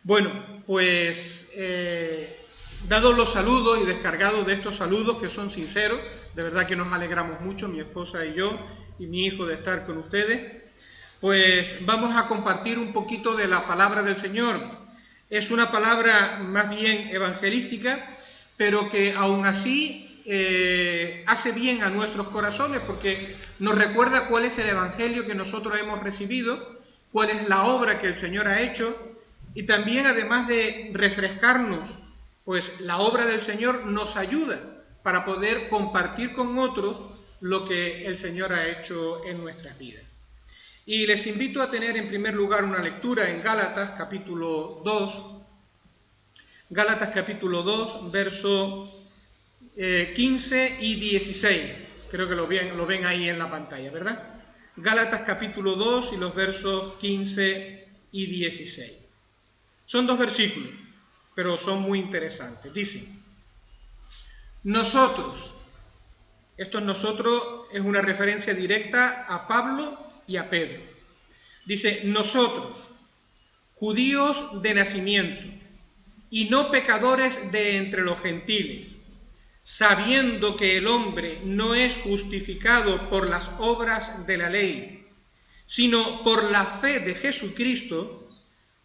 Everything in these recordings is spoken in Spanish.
Bueno, pues dados los saludos y descargados de estos saludos que son sinceros, de verdad que nos alegramos mucho, mi esposa y yo y mi hijo, de estar con ustedes, pues vamos a compartir un poquito de la palabra del Señor. Es una palabra más bien evangelística, pero que aún así hace bien a nuestros corazones, porque nos recuerda cuál es el evangelio que nosotros hemos recibido, cuál es la obra que el Señor ha hecho, y también, además de refrescarnos, pues la obra del Señor nos ayuda para poder compartir con otros lo que el Señor ha hecho en nuestras vidas. Y les invito a tener en primer lugar una lectura en Gálatas capítulo 2, verso 15 y 16. Creo que lo ven ahí en la pantalla, ¿verdad? Gálatas capítulo 2 y los versos 15 y 16. Son dos versículos, pero son muy interesantes. Dice: nosotros, nosotros es una referencia directa a Pablo y a Pedro. Dice: nosotros, judíos de nacimiento, y no pecadores de entre los gentiles, sabiendo que el hombre no es justificado por las obras de la ley, sino por la fe de Jesucristo,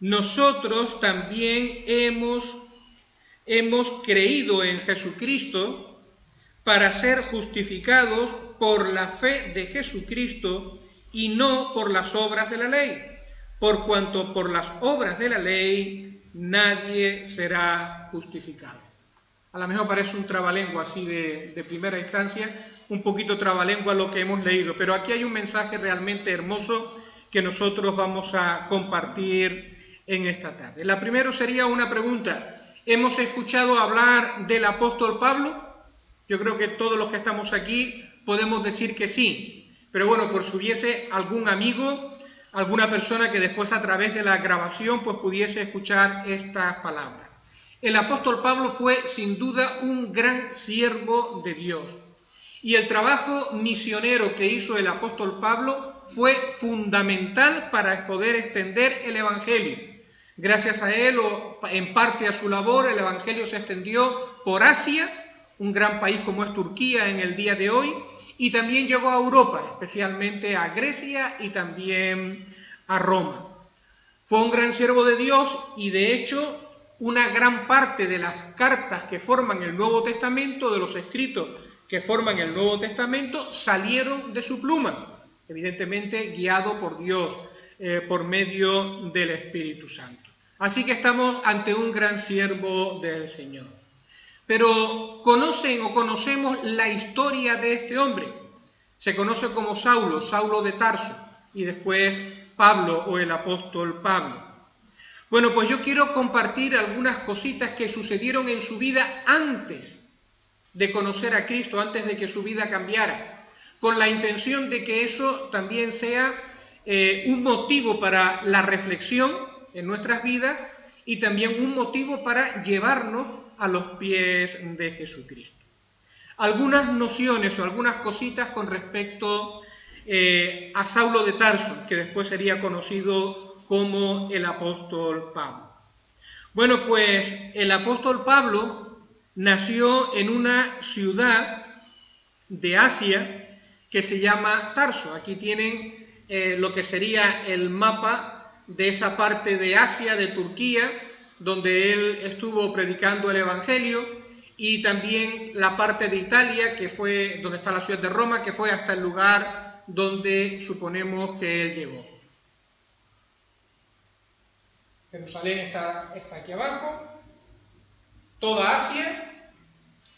nosotros también hemos creído en Jesucristo para ser justificados por la fe de Jesucristo y no por las obras de la ley, por cuanto por las obras de la ley nadie será justificado. A lo mejor parece un trabalengua así de primera instancia, un poquito trabalengua lo que hemos leído, pero aquí hay un mensaje realmente hermoso que nosotros vamos a compartir en esta tarde. La primera sería una pregunta: ¿hemos escuchado hablar del apóstol Pablo? Yo creo que todos los que estamos aquí podemos decir que sí, pero bueno, por si hubiese algún amigo, alguna persona que después a través de la grabación pues pudiese escuchar estas palabras. El apóstol Pablo fue sin duda un gran siervo de Dios, y el trabajo misionero que hizo el apóstol Pablo fue fundamental para poder extender el evangelio. Gracias a él, o en parte a su labor, el evangelio se extendió por Asia, un gran país como es Turquía en el día de hoy, y también llegó a Europa, especialmente a Grecia y también a Roma. Fue un gran siervo de Dios, y de hecho una gran parte de las cartas que forman el Nuevo Testamento, de los escritos que forman el Nuevo Testamento, salieron de su pluma, evidentemente guiado por Dios, por medio del Espíritu Santo. Así que estamos ante un gran siervo del Señor. Pero conocemos la historia de este hombre. Se conoce como Saulo de Tarso, y después Pablo, o el apóstol Pablo. Bueno, pues yo quiero compartir algunas cositas que sucedieron en su vida antes de conocer a Cristo, antes de que su vida cambiara, con la intención de que eso también sea un motivo para la reflexión en nuestras vidas, y también un motivo para llevarnos a los pies de Jesucristo. Algunas nociones o algunas cositas con respecto a Saulo de Tarso, que después sería conocido como el apóstol Pablo. Bueno, pues el apóstol Pablo nació en una ciudad de Asia que se llama Tarso. Aquí tienen lo que sería el mapa de esa parte de Asia, de Turquía, donde él estuvo predicando el evangelio, y también la parte de Italia, que fue donde está la ciudad de Roma, que fue hasta el lugar donde suponemos que él llegó. Jerusalén está aquí abajo, toda Asia,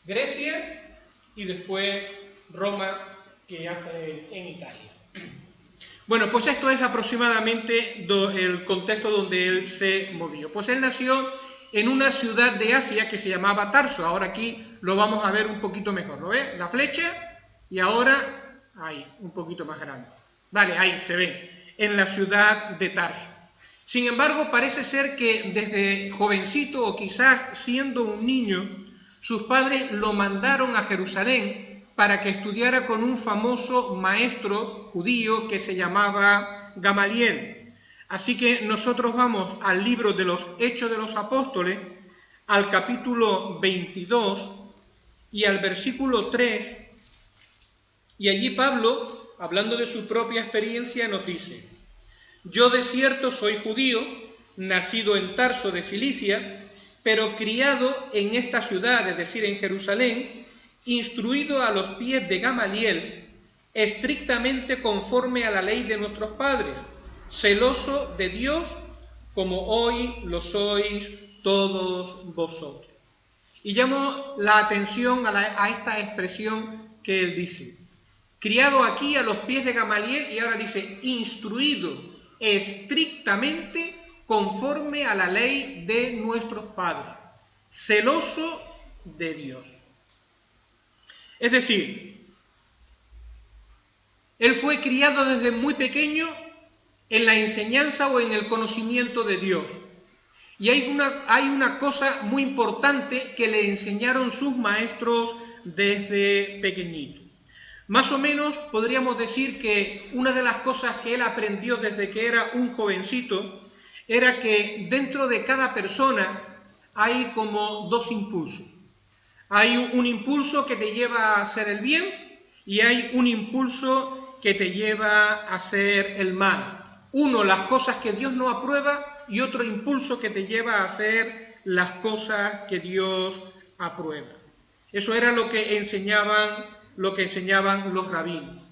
Grecia y después Roma, que ya está en Italia. Bueno, pues esto es aproximadamente el contexto donde él se movió. Pues él nació en una ciudad de Asia que se llamaba Tarso. Ahora aquí lo vamos a ver un poquito mejor, ¿lo ve? La flecha, y ahora ahí, un poquito más grande. Vale, ahí se ve, en la ciudad de Tarso. Sin embargo, parece ser que desde jovencito, o quizás siendo un niño, sus padres lo mandaron a Jerusalén para que estudiara con un famoso maestro judío que se llamaba Gamaliel. Así que nosotros vamos al libro de los Hechos de los Apóstoles, al capítulo 22 y al versículo 3, y allí Pablo, hablando de su propia experiencia, nos dice: yo de cierto soy judío, nacido en Tarso de Cilicia, pero criado en esta ciudad, es decir, en Jerusalén, instruido a los pies de Gamaliel, estrictamente conforme a la ley de nuestros padres, celoso de Dios, como hoy lo sois todos vosotros. Y llamo la atención a esta expresión que él dice. Criado aquí a los pies de Gamaliel, y ahora dice, instruido estrictamente conforme a la ley de nuestros padres, celoso de Dios. Es decir, él fue criado desde muy pequeño en la enseñanza o en el conocimiento de Dios. Y hay una cosa muy importante que le enseñaron sus maestros desde pequeñito. Más o menos podríamos decir que una de las cosas que él aprendió desde que era un jovencito era que dentro de cada persona hay como dos impulsos. Hay un impulso que te lleva a hacer el bien y hay un impulso que te lleva a hacer el mal. Uno, las cosas que Dios no aprueba, y otro impulso que te lleva a hacer las cosas que Dios aprueba. Eso era lo que enseñaban los rabinos.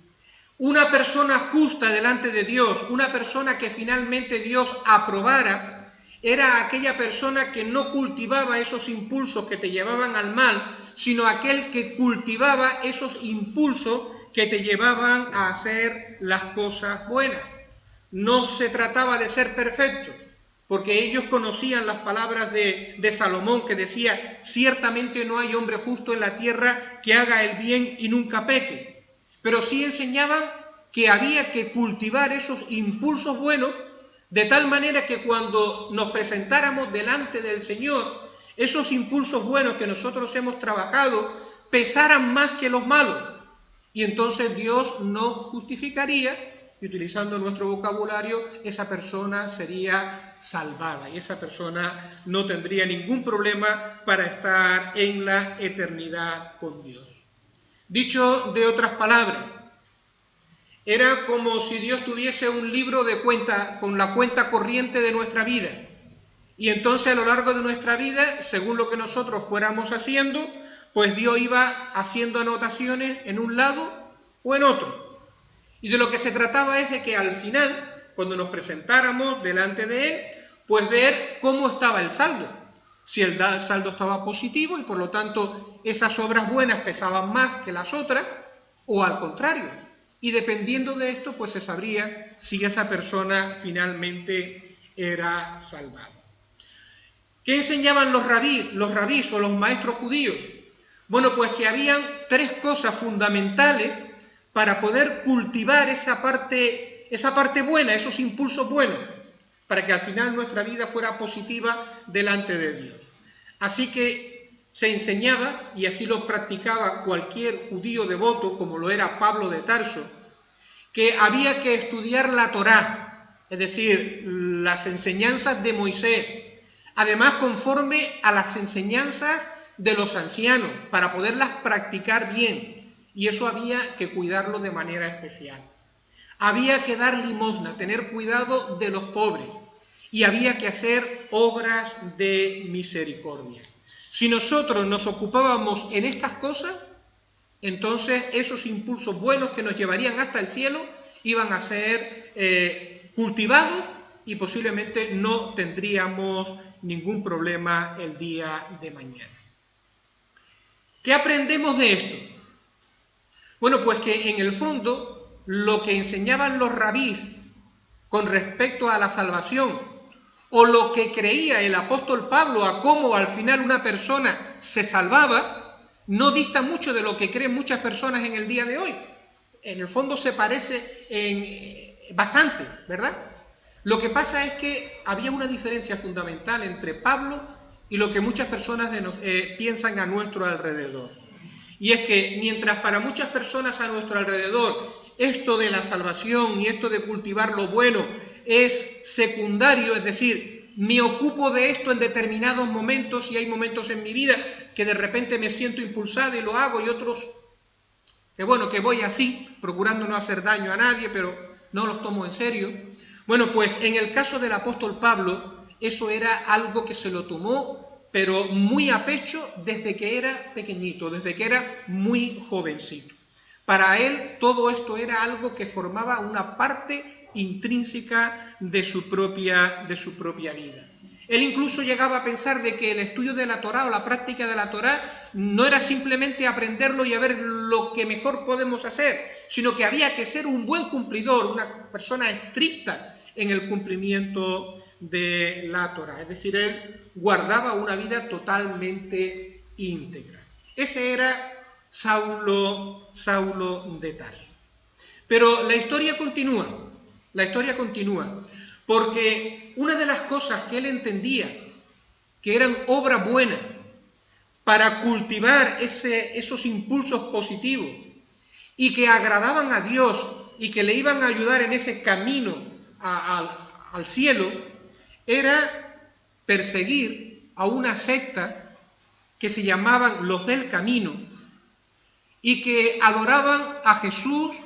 Una persona justa delante de Dios, una persona que finalmente Dios aprobara, era aquella persona que no cultivaba esos impulsos que te llevaban al mal, sino aquel que cultivaba esos impulsos que te llevaban a hacer las cosas buenas. No se trataba de ser perfecto, porque ellos conocían las palabras de Salomón, que decía: ciertamente no hay hombre justo en la tierra que haga el bien y nunca peque. Pero sí enseñaban que había que cultivar esos impulsos buenos, de tal manera que cuando nos presentáramos delante del Señor, esos impulsos buenos que nosotros hemos trabajado pesaran más que los malos. Y entonces Dios nos justificaría, y utilizando nuestro vocabulario, esa persona sería salvada y esa persona no tendría ningún problema para estar en la eternidad con Dios. Dicho de otras palabras, era como si Dios tuviese un libro de cuenta con la cuenta corriente de nuestra vida, y entonces a lo largo de nuestra vida, según lo que nosotros fuéramos haciendo, pues Dios iba haciendo anotaciones en un lado o en otro. Y de lo que se trataba es de que al final, cuando nos presentáramos delante de Él, pues ver cómo estaba el saldo. Si el saldo estaba positivo y por lo tanto esas obras buenas pesaban más que las otras, o al contrario. Y dependiendo de esto, pues se sabría si esa persona finalmente era salvada. ¿Qué enseñaban los rabís o los maestros judíos? Bueno, pues que habían tres cosas fundamentales para poder cultivar esa parte buena, esos impulsos buenos, para que al final nuestra vida fuera positiva delante de Dios. Así que se enseñaba, y así lo practicaba cualquier judío devoto, como lo era Pablo de Tarso, que había que estudiar la Torá, es decir, las enseñanzas de Moisés, además conforme a las enseñanzas de los ancianos, para poderlas practicar bien. Y eso había que cuidarlo de manera especial. Había que dar limosna, tener cuidado de los pobres, y había que hacer obras de misericordia. Si nosotros nos ocupábamos en estas cosas, entonces esos impulsos buenos que nos llevarían hasta el cielo iban a ser cultivados y posiblemente no tendríamos ningún problema el día de mañana. ¿Qué aprendemos de esto? Bueno, pues que en el fondo lo que enseñaban los rabís con respecto a la salvación, o lo que creía el apóstol Pablo a cómo al final una persona se salvaba, no dista mucho de lo que creen muchas personas en el día de hoy. En el fondo se parece bastante, ¿verdad? Lo que pasa es que había una diferencia fundamental entre Pablo y lo que muchas personas piensan a nuestro alrededor. Y es que mientras para muchas personas a nuestro alrededor esto de la salvación y esto de cultivar lo bueno es secundario, es decir, me ocupo de esto en determinados momentos y hay momentos en mi vida que de repente me siento impulsado y lo hago y otros que bueno, que voy así, procurando no hacer daño a nadie, pero no los tomo en serio. Bueno, pues en el caso del apóstol Pablo, eso era algo que se lo tomó, pero muy a pecho desde que era pequeñito, desde que era muy jovencito. Para él todo esto era algo que formaba una parte intrínseca de su propia vida. Él incluso llegaba a pensar de que el estudio de la Torá o la práctica de la Torá no era simplemente aprenderlo y a ver lo que mejor podemos hacer, sino que había que ser un buen cumplidor, una persona estricta en el cumplimiento de la Torá. Es decir, él guardaba una vida totalmente íntegra. Ese era Saulo de Tarso. Pero la historia continúa, porque una de las cosas que él entendía que eran obra buena para cultivar esos impulsos positivos y que agradaban a Dios y que le iban a ayudar en ese camino al cielo, era perseguir a una secta que se llamaban los del camino y que adoraban a Jesús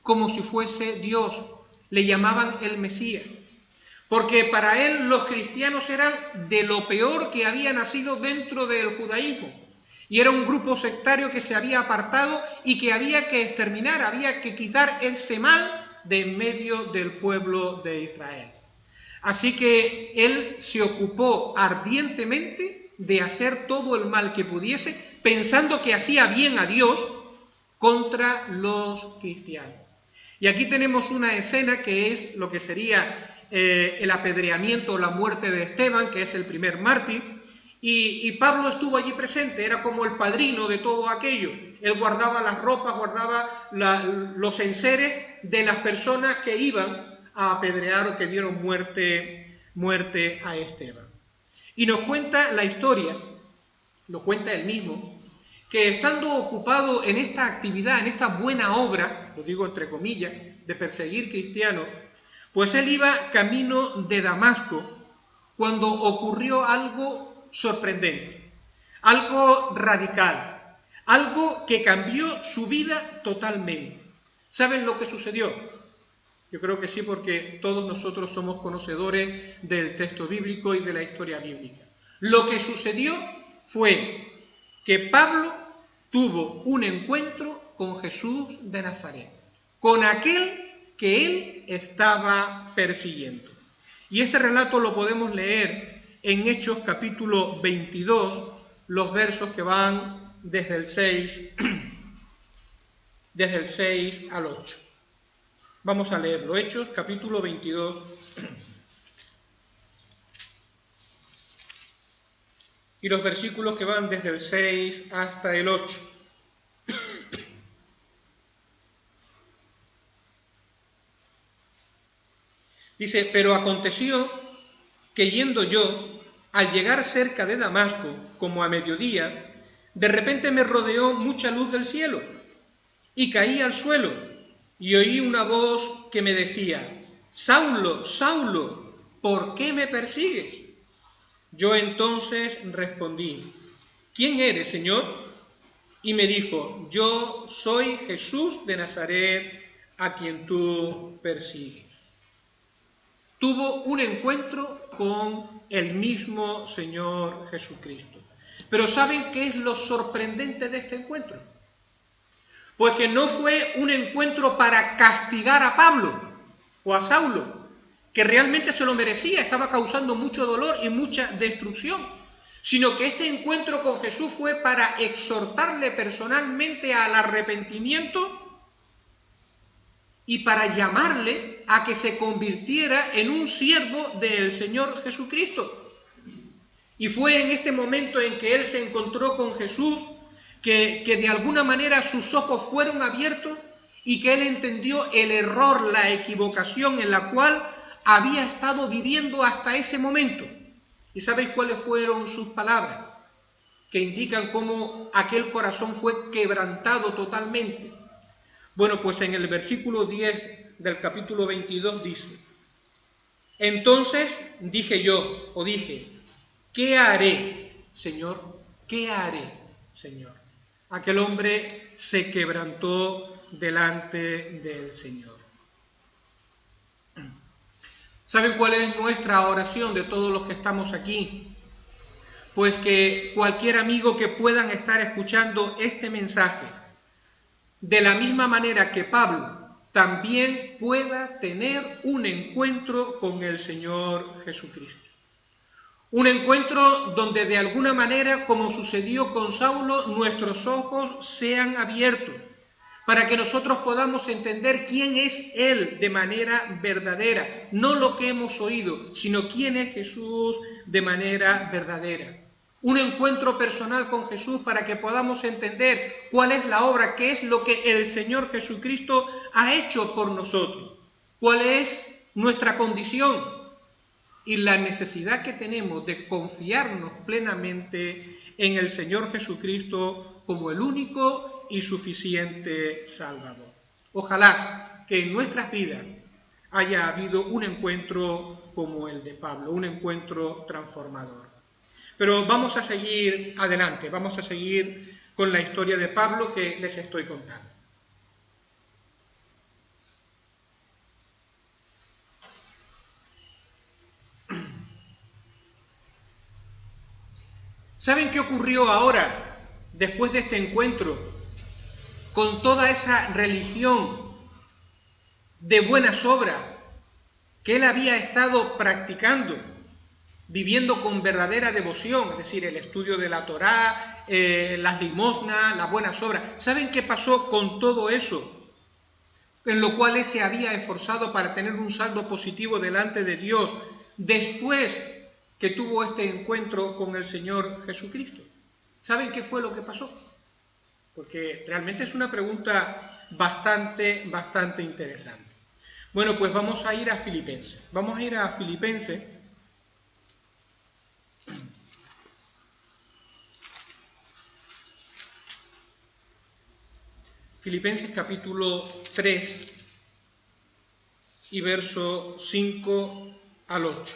como si fuese Dios, le llamaban el Mesías. Porque para él los cristianos eran de lo peor que había nacido dentro del judaísmo. Y era un grupo sectario que se había apartado y que había que exterminar, había que quitar ese mal de en medio del pueblo de Israel. Así que él se ocupó ardientemente de hacer todo el mal que pudiese, pensando que hacía bien a Dios contra los cristianos. Y aquí tenemos una escena que es lo que sería el apedreamiento o la muerte de Esteban, que es el primer mártir, y Pablo estuvo allí presente, era como el padrino de todo aquello. Él guardaba las ropas, guardaba los enseres de las personas que iban a apedrear o que dieron muerte a Esteban. Y nos cuenta la historia, lo cuenta él mismo, que estando ocupado en esta actividad, en esta buena obra, lo digo entre comillas, de perseguir cristianos, pues él iba camino de Damasco cuando ocurrió algo sorprendente, algo radical, algo que cambió su vida totalmente. ¿Saben lo que sucedió? Yo creo que sí, porque todos nosotros somos conocedores del texto bíblico y de la historia bíblica. Lo que sucedió fue que Pablo tuvo un encuentro con Jesús de Nazaret, con aquel que él estaba persiguiendo. Y este relato lo podemos leer en Hechos capítulo 22, los versos que van desde el 6 al 8. Vamos a leerlo, Hechos capítulo 22. Y los versículos que van desde el 6 hasta el 8. Dice, pero aconteció que yendo yo, al llegar cerca de Damasco, como a mediodía, de repente me rodeó mucha luz del cielo, y caí al suelo, y oí una voz que me decía, Saulo, Saulo, ¿por qué me persigues? Yo entonces respondí, ¿quién eres, Señor? Y me dijo, yo soy Jesús de Nazaret, a quien tú persigues. Tuvo un encuentro con el mismo Señor Jesucristo. Pero ¿saben qué es lo sorprendente de este encuentro? Pues que no fue un encuentro para castigar a Pablo o a Saulo, que realmente se lo merecía, estaba causando mucho dolor y mucha destrucción, sino que este encuentro con Jesús fue para exhortarle personalmente al arrepentimiento y para llamarle a que se convirtiera en un siervo del Señor Jesucristo. Y fue en este momento en que él se encontró con Jesús que de alguna manera sus ojos fueron abiertos y que él entendió el error, la equivocación en la cual había estado viviendo hasta ese momento. ¿Y sabéis cuáles fueron sus palabras? Que indican cómo aquel corazón fue quebrantado totalmente. Bueno, pues en el versículo 10 del capítulo 22 dice, Entonces dije, ¿qué haré, Señor? ¿Qué haré, Señor? Aquel hombre se quebrantó delante del Señor. ¿Saben cuál es nuestra oración de todos los que estamos aquí? Pues que cualquier amigo que puedan estar escuchando este mensaje, de la misma manera que Pablo, también pueda tener un encuentro con el Señor Jesucristo. Un encuentro donde de alguna manera, como sucedió con Saulo, nuestros ojos sean abiertos para que nosotros podamos entender quién es Él de manera verdadera, no lo que hemos oído, sino quién es Jesús de manera verdadera. Un encuentro personal con Jesús para que podamos entender cuál es la obra, qué es lo que el Señor Jesucristo ha hecho por nosotros, cuál es nuestra condición y la necesidad que tenemos de confiarnos plenamente en el Señor Jesucristo como el único y suficiente Salvador. Ojalá que en nuestras vidas haya habido un encuentro como el de Pablo, un encuentro transformador. Pero vamos a seguir adelante, vamos a seguir con la historia de Pablo que les estoy contando. ¿Saben qué ocurrió ahora, después de este encuentro, con toda esa religión de buenas obras que él había estado practicando, viviendo con verdadera devoción, es decir, el estudio de la Torá, las limosnas, las buenas obras? ¿Saben qué pasó con todo eso? En lo cual él se había esforzado para tener un saldo positivo delante de Dios, después que tuvo este encuentro con el Señor Jesucristo. ¿Saben qué fue lo que pasó? Porque realmente es una pregunta bastante interesante. Bueno, pues vamos a ir a Filipenses. Vamos a ir a Filipenses. Filipenses capítulo 3 y verso 5 al 8.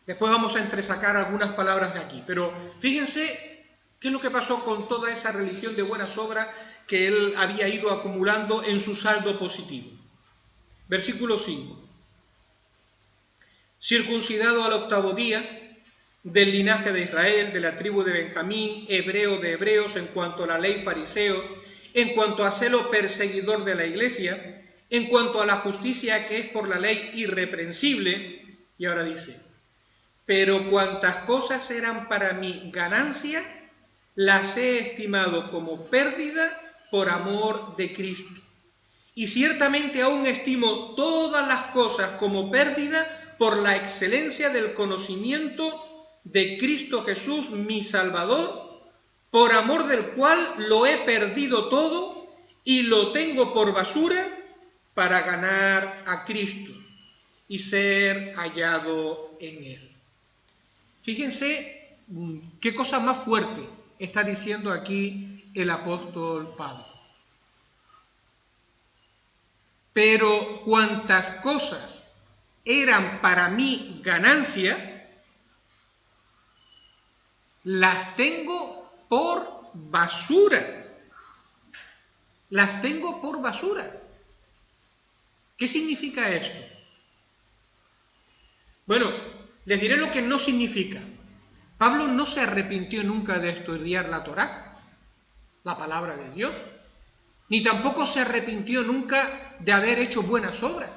Después vamos a entresacar algunas palabras de aquí, pero fíjense qué es lo que pasó con toda esa religión de buenas obras que él había ido acumulando en su saldo positivo. Versículo 5. Circuncidado al 8º día, del linaje de Israel, de la tribu de Benjamín, hebreo de hebreos, en cuanto a la ley fariseo, en cuanto a celo perseguidor de la iglesia, en cuanto a la justicia que es por la ley irreprensible. Y ahora dice: pero cuantas cosas eran para mí ganancia, las he estimado como pérdida por amor de Cristo. Y ciertamente aún estimo todas las cosas como pérdida por la excelencia del conocimiento de Cristo Jesús, mi Salvador, por amor del cual lo he perdido todo y lo tengo por basura para ganar a Cristo y ser hallado en Él. Fíjense qué cosa más fuerte está diciendo aquí el apóstol Pablo. Pero cuantas cosas eran para mí ganancia, las tengo por basura. Las tengo por basura. ¿Qué significa esto? Bueno, les diré lo que no significa. Pablo no se arrepintió nunca de estudiar la Torá, la palabra de Dios, ni tampoco se arrepintió nunca de haber hecho buenas obras,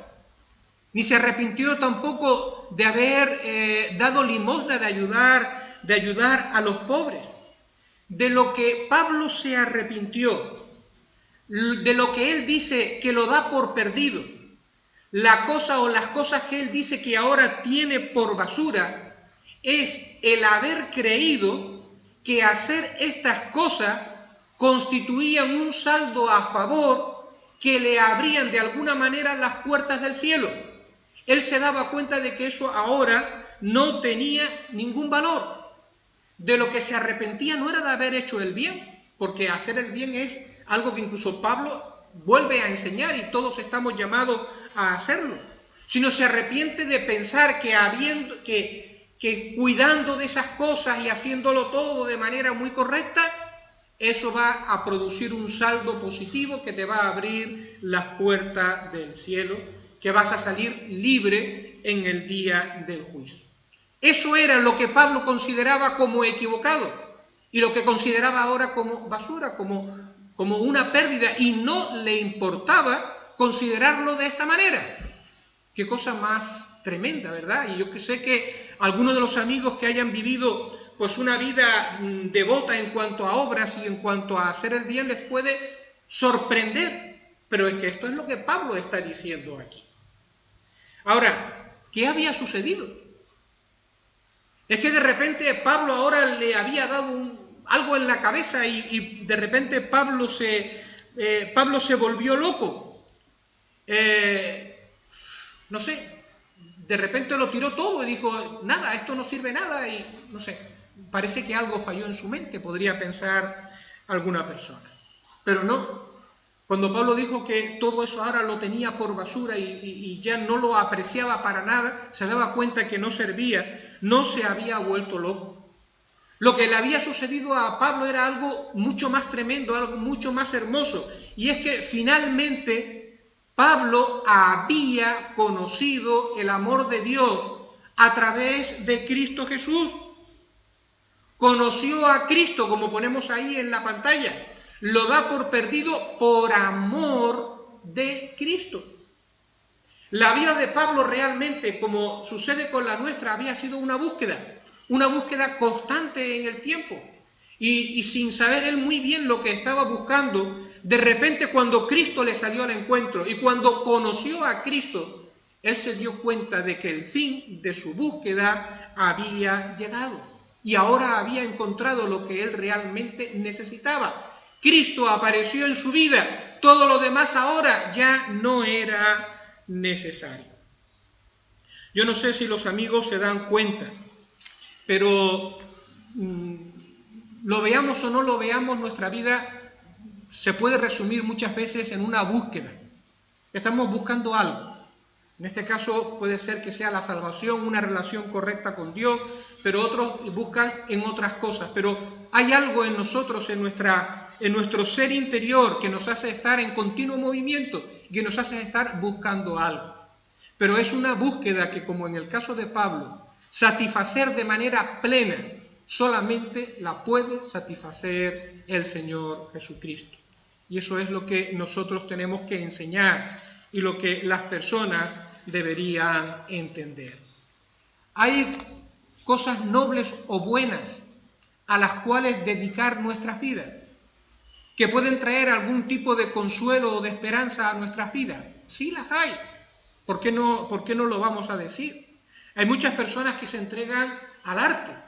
ni se arrepintió tampoco de haber dado limosna, de ayudar a los pobres. De lo que Pablo se arrepintió, de lo que él dice que lo da por perdido, la cosa o las cosas que él dice que ahora tiene por basura, es el haber creído que hacer estas cosas constituían un saldo a favor que le abrían de alguna manera las puertas del cielo. Él se daba cuenta de que eso ahora no tenía ningún valor. De lo que se arrepentía no era de haber hecho el bien, porque hacer el bien es algo que incluso Pablo vuelve a enseñar y todos estamos llamados a hacerlo. sino se arrepiente de pensar que cuidando de esas cosas y haciéndolo todo de manera muy correcta, eso va a producir un saldo positivo que te va a abrir las puertas del cielo, que vas a salir libre en el día del juicio. Eso era lo que Pablo consideraba como equivocado y lo que consideraba ahora como basura, como una pérdida, y no le importaba considerarlo de esta manera. Qué cosa más tremenda, ¿verdad? Y yo que sé que algunos de los amigos que hayan vivido pues una vida devota en cuanto a obras y en cuanto a hacer el bien les puede sorprender, pero es que esto es lo que Pablo está diciendo aquí. Ahora, ¿qué había sucedido? Es que de repente Pablo ahora le había dado algo en la cabeza y de repente Pablo se volvió loco. No sé, de repente lo tiró todo y dijo, nada, esto no sirve nada, y no sé, parece que algo falló en su mente, podría pensar alguna persona. Pero no, cuando Pablo dijo que todo eso ahora lo tenía por basura y ya no lo apreciaba para nada, se daba cuenta que no servía, no se había vuelto loco. Lo que le había sucedido a Pablo era algo mucho más tremendo, algo mucho más hermoso, y es que finalmente Pablo había conocido el amor de Dios a través de Cristo Jesús. Conoció a Cristo, como ponemos ahí en la pantalla. Lo da por perdido por amor de Cristo. La vida de Pablo realmente, como sucede con la nuestra, había sido una búsqueda constante en el tiempo. Y sin saber él muy bien lo que estaba buscando, de repente cuando Cristo le salió al encuentro y cuando conoció a Cristo, él se dio cuenta de que el fin de su búsqueda había llegado y ahora había encontrado lo que él realmente necesitaba. Cristo apareció en su vida, todo lo demás ahora ya no era necesario. Yo no sé si los amigos se dan cuenta, pero lo veamos o no lo veamos, nuestra vida se puede resumir muchas veces en una búsqueda. Estamos buscando algo. En este caso puede ser que sea la salvación, una relación correcta con Dios, pero otros buscan en otras cosas. Pero hay algo en nosotros, en nuestro ser interior, que nos hace estar en continuo movimiento, que nos hace estar buscando algo. Pero es una búsqueda que, como en el caso de Pablo, satisfacer de manera plena solamente la puede satisfacer el Señor Jesucristo. Y eso es lo que nosotros tenemos que enseñar y lo que las personas deberían entender. Hay cosas nobles o buenas a las cuales dedicar nuestras vidas, que pueden traer algún tipo de consuelo o de esperanza a nuestras vidas. Sí las hay. ¿Por qué no lo vamos a decir? Hay muchas personas que se entregan al arte.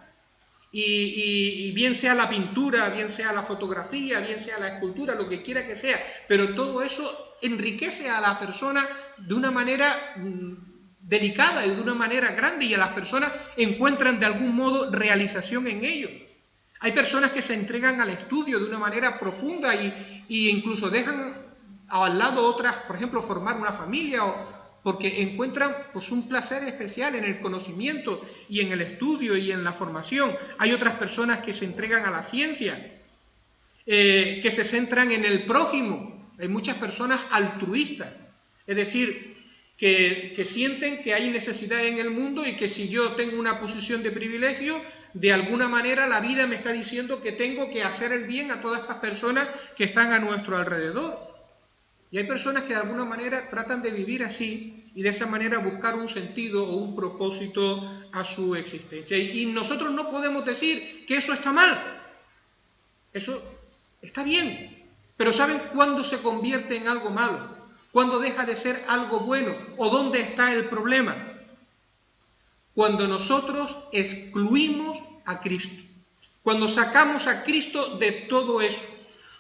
Y bien sea la pintura, bien sea la fotografía, bien sea la escultura, lo que quiera que sea, pero todo eso enriquece a la persona de una manera delicada y de una manera grande, y a las personas encuentran de algún modo realización en ello. Hay personas que se entregan al estudio de una manera profunda y incluso dejan al lado otras, por ejemplo, formar una familia, porque encuentran pues un placer especial en el conocimiento y en el estudio y en la formación. Hay otras personas que se entregan a la ciencia, que se centran en el prójimo. Hay muchas personas altruistas, es decir, que sienten que hay necesidad en el mundo y que si yo tengo una posición de privilegio, de alguna manera la vida me está diciendo que tengo que hacer el bien a todas estas personas que están a nuestro alrededor. Y hay personas que de alguna manera tratan de vivir así y de esa manera buscar un sentido o un propósito a su existencia. Y nosotros no podemos decir que eso está mal. Eso está bien. Pero ¿saben cuándo se convierte en algo malo? ¿Cuándo deja de ser algo bueno? ¿O dónde está el problema? Cuando nosotros excluimos a Cristo. Cuando sacamos a Cristo de todo eso.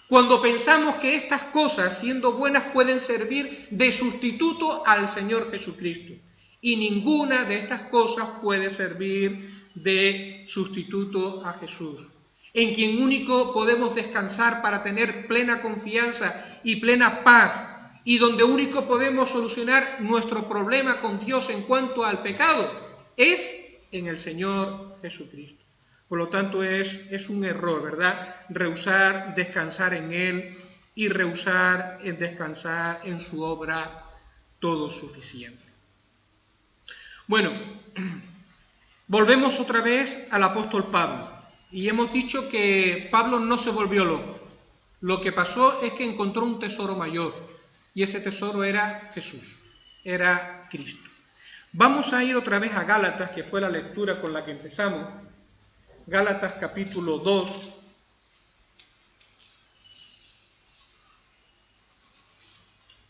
Cuando pensamos que estas cosas, siendo buenas, pueden servir de sustituto al Señor Jesucristo. Y ninguna de estas cosas puede servir de sustituto a Jesús, en quien único podemos descansar para tener plena confianza y plena paz y donde único podemos solucionar nuestro problema con Dios en cuanto al pecado es en el Señor Jesucristo. Por lo tanto, es un error, ¿verdad?, rehusar descansar en Él y rehusar descansar en su obra todo suficiente. Bueno, volvemos otra vez al apóstol Pablo. Y hemos dicho que Pablo no se volvió loco. Lo que pasó es que encontró un tesoro mayor. Y ese tesoro era Jesús, era Cristo. Vamos a ir otra vez a Gálatas, que fue la lectura con la que empezamos. Gálatas capítulo 2.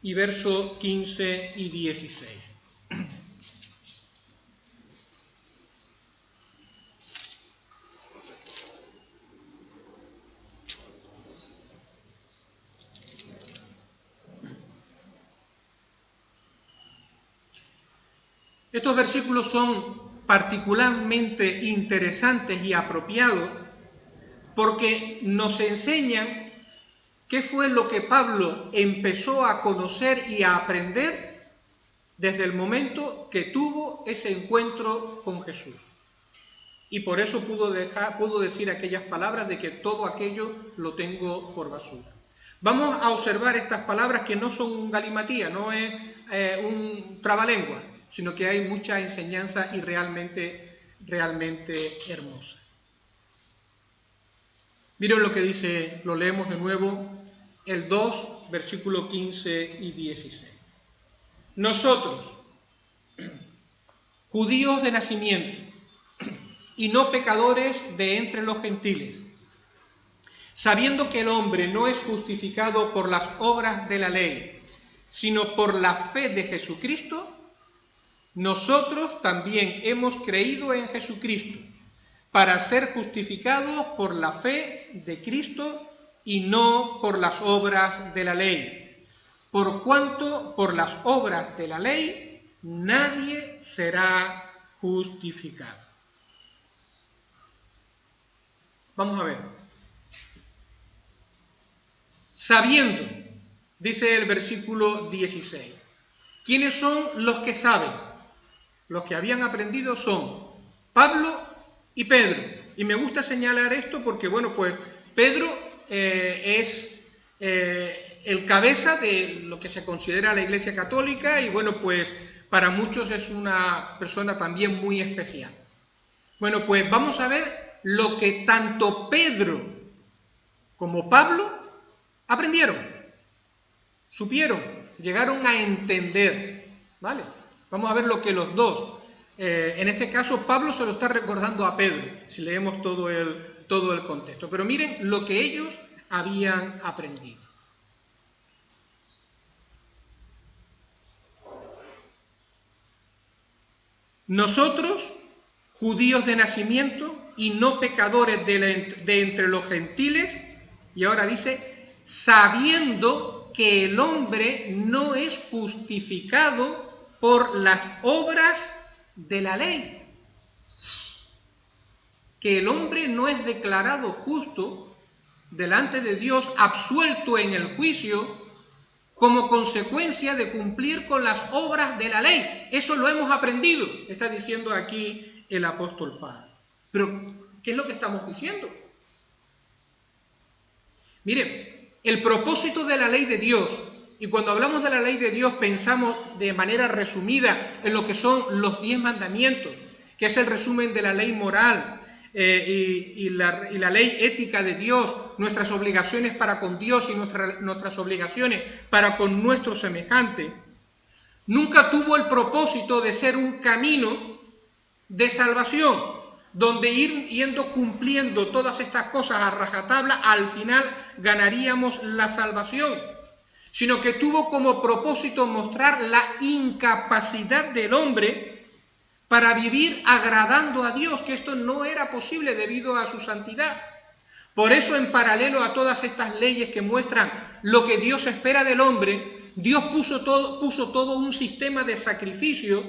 Y versos 15 y 16. Estos versículos son particularmente interesantes y apropiados porque nos enseñan qué fue lo que Pablo empezó a conocer y a aprender desde el momento que tuvo ese encuentro con Jesús. Y por eso pudo decir aquellas palabras de que todo aquello lo tengo por basura. Vamos a observar estas palabras que no son un galimatía, no es un trabalengua, sino que hay mucha enseñanza y realmente hermosa. Miren lo que dice, lo leemos de nuevo, el 2, versículo 15 y 16. Nosotros, judíos de nacimiento, y no pecadores de entre los gentiles, sabiendo que el hombre no es justificado por las obras de la ley, sino por la fe de Jesucristo, nosotros también hemos creído en Jesucristo, para ser justificados por la fe de Cristo y no por las obras de la ley, por cuanto por las obras de la ley nadie será justificado. Vamos a ver. Sabiendo, dice el versículo 16. ¿Quiénes son los que saben? Los que habían aprendido son Pablo y Pedro. Y me gusta señalar esto porque, bueno, pues Pedro es el cabeza de lo que se considera la Iglesia Católica y, bueno, pues para muchos es una persona también muy especial. Bueno, pues vamos a ver lo que tanto Pedro como Pablo aprendieron, supieron, llegaron a entender, ¿vale? Vamos a ver lo que los dos, en este caso Pablo se lo está recordando a Pedro, si leemos todo el contexto. Pero miren lo que ellos habían aprendido. Nosotros, judíos de nacimiento y no pecadores de entre los gentiles, y ahora dice, sabiendo que el hombre no es justificado por las obras de la ley. Que el hombre no es declarado justo delante de Dios, absuelto en el juicio, como consecuencia de cumplir con las obras de la ley. Eso lo hemos aprendido, está diciendo aquí el apóstol Pablo. Pero, ¿qué es lo que estamos diciendo? Miren, el propósito de la ley de Dios, y cuando hablamos de la ley de Dios pensamos de manera resumida en lo que son los 10 mandamientos, que es el resumen de la ley moral y la ley ética de Dios, nuestras obligaciones para con Dios y nuestras obligaciones para con nuestro semejante. Nunca tuvo el propósito de ser un camino de salvación, donde yendo cumpliendo todas estas cosas a rajatabla, al final ganaríamos la salvación, sino que tuvo como propósito mostrar la incapacidad del hombre para vivir agradando a Dios, que esto no era posible debido a su santidad. Por eso, en paralelo a todas estas leyes que muestran lo que Dios espera del hombre, Dios puso todo un sistema de sacrificio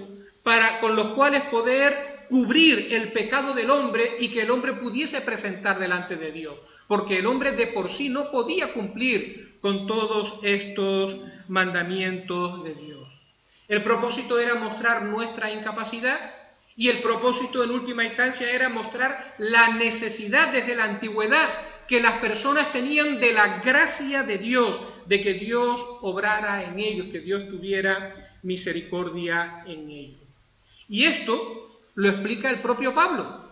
con los cuales poder cubrir el pecado del hombre y que el hombre pudiese presentar delante de Dios, porque el hombre de por sí no podía cumplir con todos estos mandamientos de Dios. El propósito era mostrar nuestra incapacidad y el propósito en última instancia era mostrar la necesidad desde la antigüedad que las personas tenían de la gracia de Dios, de que Dios obrara en ellos, que Dios tuviera misericordia en ellos. Y esto lo explica el propio Pablo,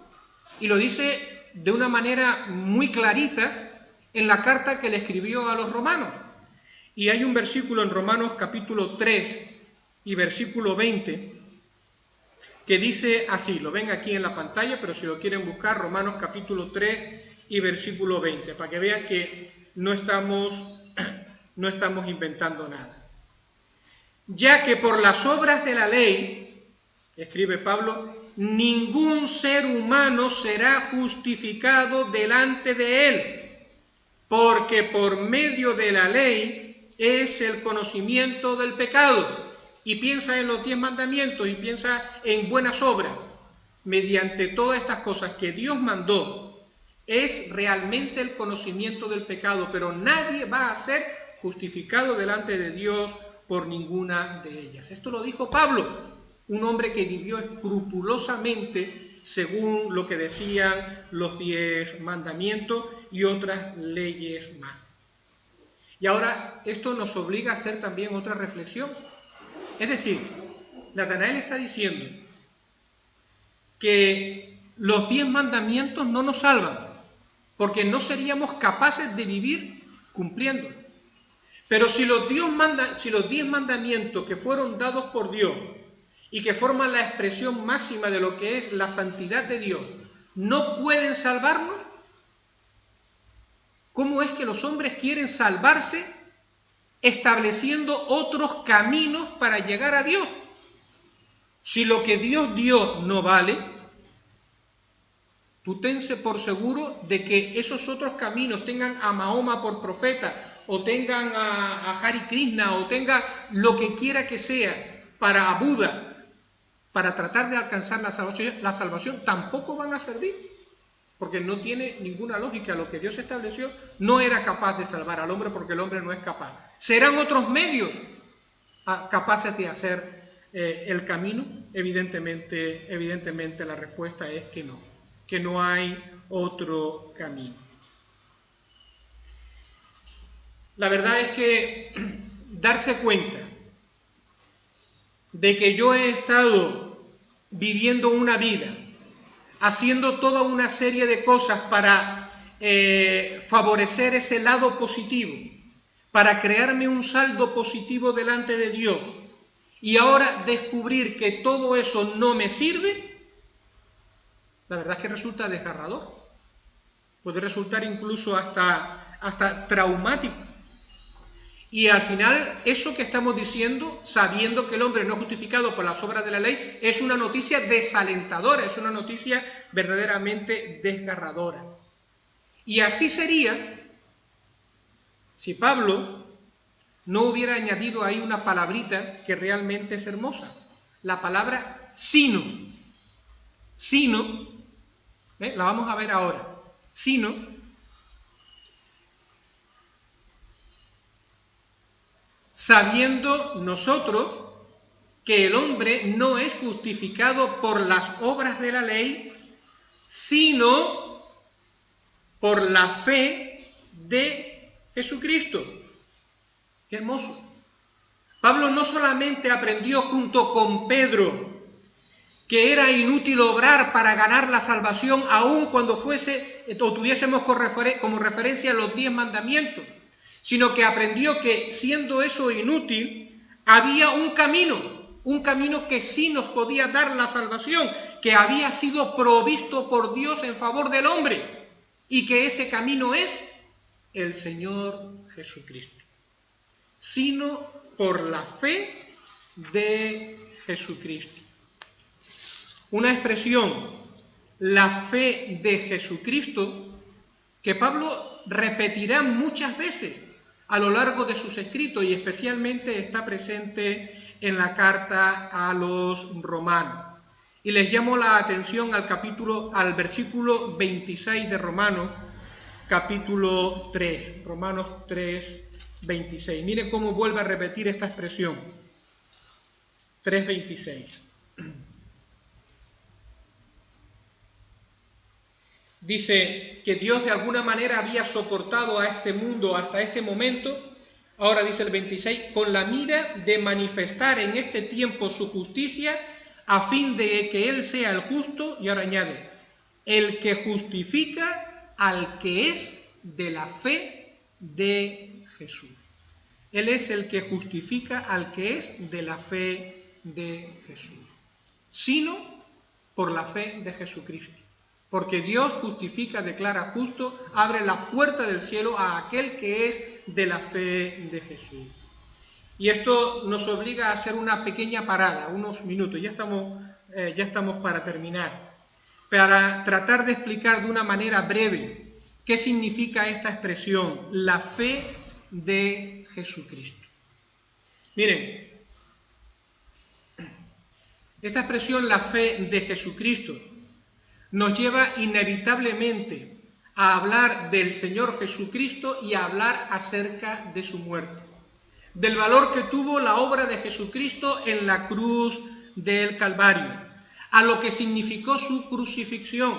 y lo dice de una manera muy clarita en la carta que le escribió a los romanos. Y hay un versículo en Romanos capítulo 3 y versículo 20, que dice así, lo ven aquí en la pantalla, pero si lo quieren buscar, Romanos capítulo 3 y versículo 20, para que vean que no estamos inventando nada. Ya que por las obras de la ley, escribe Pablo, ningún ser humano será justificado delante de él, porque por medio de la ley es el conocimiento del pecado. Y piensa en los 10 mandamientos y piensa en buenas obras. Mediante todas estas cosas que Dios mandó, es realmente el conocimiento del pecado, pero nadie va a ser justificado delante de Dios por ninguna de ellas. Esto lo dijo Pablo, un hombre que vivió escrupulosamente según lo que decían los 10 mandamientos y otras leyes más. Y ahora esto nos obliga a hacer también otra reflexión. Es decir, Natanael está diciendo que los 10 mandamientos no nos salvan, porque no seríamos capaces de vivir cumpliendo. Pero si los 10 mandamientos que fueron dados por Dios y que forman la expresión máxima de lo que es la santidad de Dios, no pueden salvarnos, ¿cómo es que los hombres quieren salvarse estableciendo otros caminos para llegar a Dios? Si lo que Dios dio no vale, tú tense por seguro de que esos otros caminos, tengan a Mahoma por profeta, o tengan a Hare Krishna, o tengan lo que quiera que sea, para Buda, para tratar de alcanzar la salvación, tampoco van a servir, porque no tiene ninguna lógica. Lo que Dios estableció no era capaz de salvar al hombre, porque el hombre no es capaz. ¿Serán otros medios capaces de hacer el camino? Evidentemente la respuesta es que no hay otro camino. La verdad es que darse cuenta de que yo he estado viviendo una vida, haciendo toda una serie de cosas para favorecer ese lado positivo, para crearme un saldo positivo delante de Dios, y ahora descubrir que todo eso no me sirve, la verdad es que resulta desgarrador. Puede resultar incluso hasta traumático. Y al final, eso que estamos diciendo, sabiendo que el hombre no es justificado por las obras de la ley, es una noticia desalentadora, es una noticia verdaderamente desgarradora. Y así sería si Pablo no hubiera añadido ahí una palabrita que realmente es hermosa, la palabra sino. Sino, la vamos a ver ahora. Sino, sabiendo nosotros que el hombre no es justificado por las obras de la ley, sino por la fe de Jesucristo. Qué hermoso. Pablo no solamente aprendió junto con Pedro que era inútil obrar para ganar la salvación, aun cuando tuviésemos como referencia los 10 mandamientos, sino que aprendió que siendo eso inútil, había un camino que sí nos podía dar la salvación, que había sido provisto por Dios en favor del hombre, y que ese camino es el Señor Jesucristo. Sino por la fe de Jesucristo. Una expresión, la fe de Jesucristo, que Pablo repetirá muchas veces a lo largo de sus escritos, y especialmente está presente en la carta a los romanos. Y les llamo la atención al versículo 26 de Romanos, capítulo 3, Romanos 3, 26. Miren cómo vuelve a repetir esta expresión. 3:26. Dice que Dios de alguna manera había soportado a este mundo hasta este momento. Ahora dice el 26, con la mira de manifestar en este tiempo su justicia, a fin de que Él sea el justo, y ahora añade, el que justifica al que es de la fe de Jesús. Él es el que justifica al que es de la fe de Jesús, sino por la fe de Jesucristo. Porque Dios justifica, declara justo, abre la puerta del cielo a aquel que es de la fe de Jesús. Y esto nos obliga a hacer una pequeña parada, unos minutos, ya estamos para terminar, para tratar de explicar de una manera breve qué significa esta expresión, la fe de Jesucristo. Miren, esta expresión, la fe de Jesucristo, nos lleva inevitablemente a hablar del Señor Jesucristo y a hablar acerca de su muerte, del valor que tuvo la obra de Jesucristo en la cruz del Calvario, a lo que significó su crucifixión.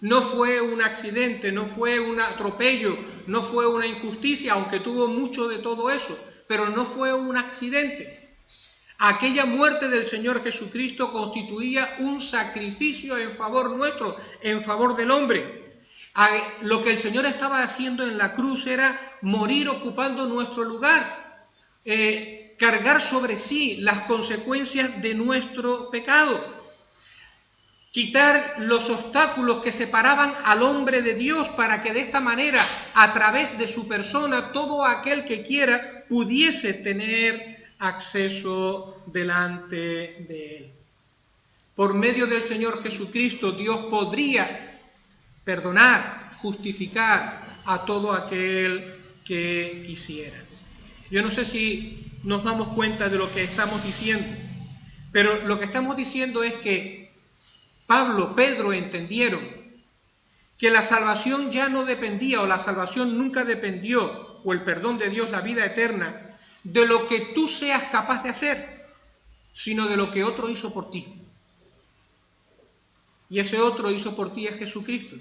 No fue un accidente, no fue un atropello, no fue una injusticia, aunque tuvo mucho de todo eso, pero no fue un accidente. Aquella muerte del Señor Jesucristo constituía un sacrificio en favor nuestro, en favor del hombre. Lo que el Señor estaba haciendo en la cruz era morir ocupando nuestro lugar, cargar sobre sí las consecuencias de nuestro pecado, quitar los obstáculos que separaban al hombre de Dios para que de esta manera, a través de su persona, todo aquel que quiera pudiese tener acceso delante de Él. Por medio del Señor Jesucristo, Dios podría perdonar, justificar a todo aquel que quisiera. Yo no sé si nos damos cuenta de lo que estamos diciendo, pero lo que estamos diciendo es que Pedro entendieron que la salvación ya no dependía, o la salvación nunca dependió, o el perdón de Dios, la vida eterna, de lo que tú seas capaz de hacer, sino de lo que otro hizo por ti. Y ese otro hizo por ti es Jesucristo.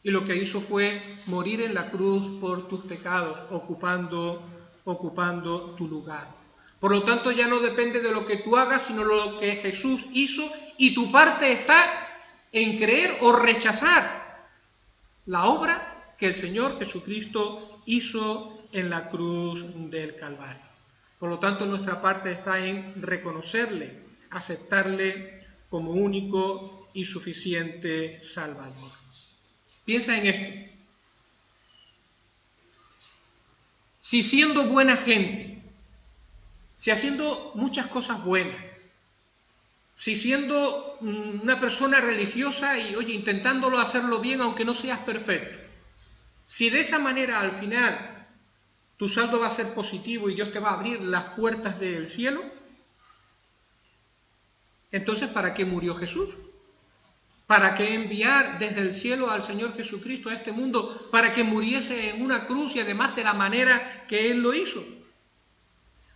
Y lo que hizo fue morir en la cruz por tus pecados, ocupando tu lugar. Por lo tanto, ya no depende de lo que tú hagas, sino de lo que Jesús hizo, y tu parte está en creer o rechazar la obra que el Señor Jesucristo hizo en la cruz del Calvario. Por lo tanto, nuestra parte está en reconocerle, aceptarle como único y suficiente Salvador. Piensa en esto. Si siendo buena gente, si haciendo muchas cosas buenas, si siendo una persona religiosa y, intentándolo hacerlo bien aunque no seas perfecto, si de esa manera al final tu saldo va a ser positivo y Dios te va a abrir las puertas del cielo, entonces ¿para qué murió Jesús? ¿Para qué enviar desde el cielo al Señor Jesucristo a este mundo para que muriese en una cruz y además de la manera que Él lo hizo?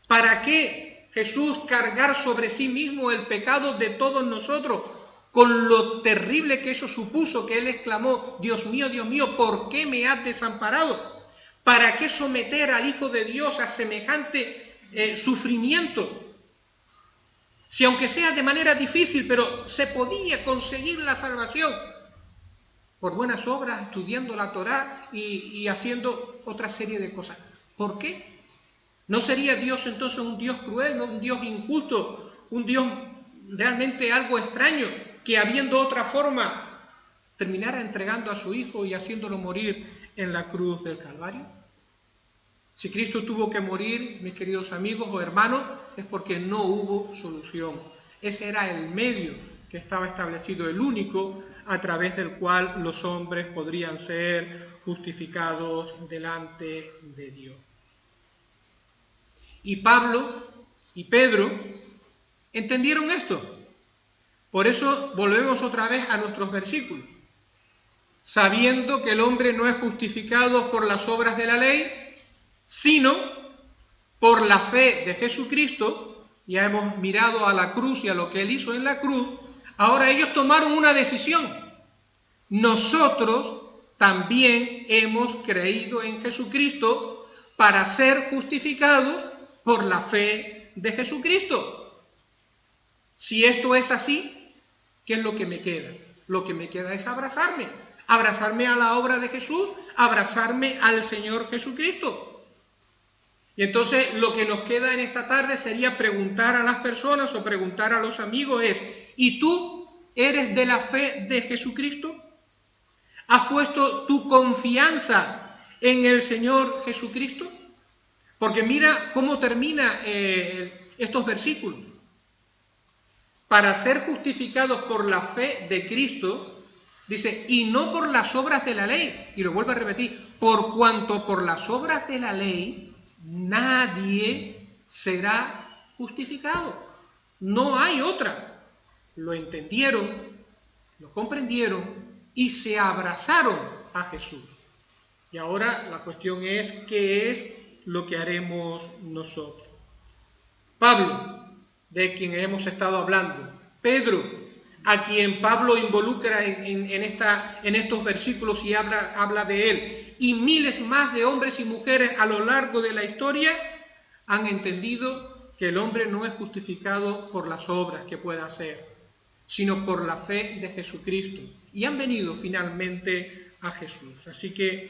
¿Para qué Jesús cargar sobre sí mismo el pecado de todos nosotros, con lo terrible que eso supuso, que Él exclamó, Dios mío, ¿por qué me has desamparado? ¿Para qué someter al Hijo de Dios a semejante sufrimiento? Si aunque sea de manera difícil, pero se podía conseguir la salvación por buenas obras, estudiando la Torá y haciendo otra serie de cosas. ¿Por qué? ¿No sería Dios entonces un Dios cruel, no un Dios injusto, un Dios realmente algo extraño, que habiendo otra forma terminara entregando a su Hijo y haciéndolo morir en la cruz del Calvario? Si Cristo tuvo que morir, mis queridos amigos o hermanos, es porque no hubo solución. Ese era el medio que estaba establecido, el único a través del cual los hombres podrían ser justificados delante de Dios. Y Pablo y Pedro entendieron esto. Por eso volvemos otra vez a nuestros versículos. Sabiendo que el hombre no es justificado por las obras de la ley, sino por la fe de Jesucristo. Ya hemos mirado a la cruz y a lo que él hizo en la cruz. Ahora ellos tomaron una decisión. Nosotros también hemos creído en Jesucristo para ser justificados por la fe de Jesucristo. Si esto es así, ¿qué es lo que me queda? Lo que me queda es abrazarme a la obra de Jesús, abrazarme al Señor Jesucristo. Y entonces lo que nos queda en esta tarde sería preguntar a las personas o preguntar a los amigos ¿y tú eres de la fe de Jesucristo? ¿Has puesto tu confianza en el Señor Jesucristo? Porque mira cómo termina estos versículos. Para ser justificados por la fe de Cristo, dice, y no por las obras de la ley. Y lo vuelvo a repetir, por cuanto por las obras de la ley nadie será justificado. No hay otra. Lo entendieron, lo comprendieron y se abrazaron a Jesús. Y ahora la cuestión es, ¿qué es lo que haremos nosotros? Pablo, de quien hemos estado hablando, Pedro, a quien Pablo involucra en estos versículos y habla de él, y miles más de hombres y mujeres a lo largo de la historia han entendido que el hombre no es justificado por las obras que pueda hacer, sino por la fe de Jesucristo, y han venido finalmente a Jesús. Así que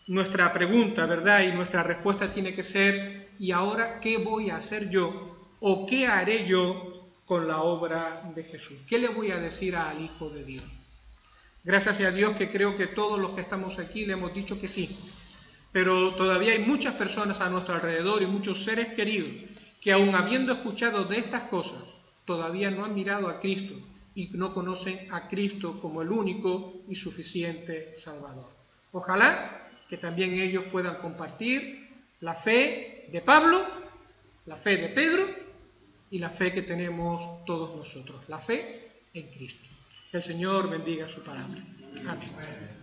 nuestra pregunta, ¿verdad? Y nuestra respuesta tiene que ser, ¿y ahora qué voy a hacer yo? ¿O qué haré yo con la obra de Jesús? ¿Qué le voy a decir al Hijo de Dios? Gracias a Dios que creo que todos los que estamos aquí le hemos dicho que sí. Pero todavía hay muchas personas a nuestro alrededor y muchos seres queridos que aun habiendo escuchado de estas cosas, todavía no han mirado a Cristo y no conocen a Cristo como el único y suficiente Salvador. Ojalá que también ellos puedan compartir la fe de Pablo, la fe de Pedro y la fe que tenemos todos nosotros, la fe en Cristo. Que el Señor bendiga su palabra. Amén.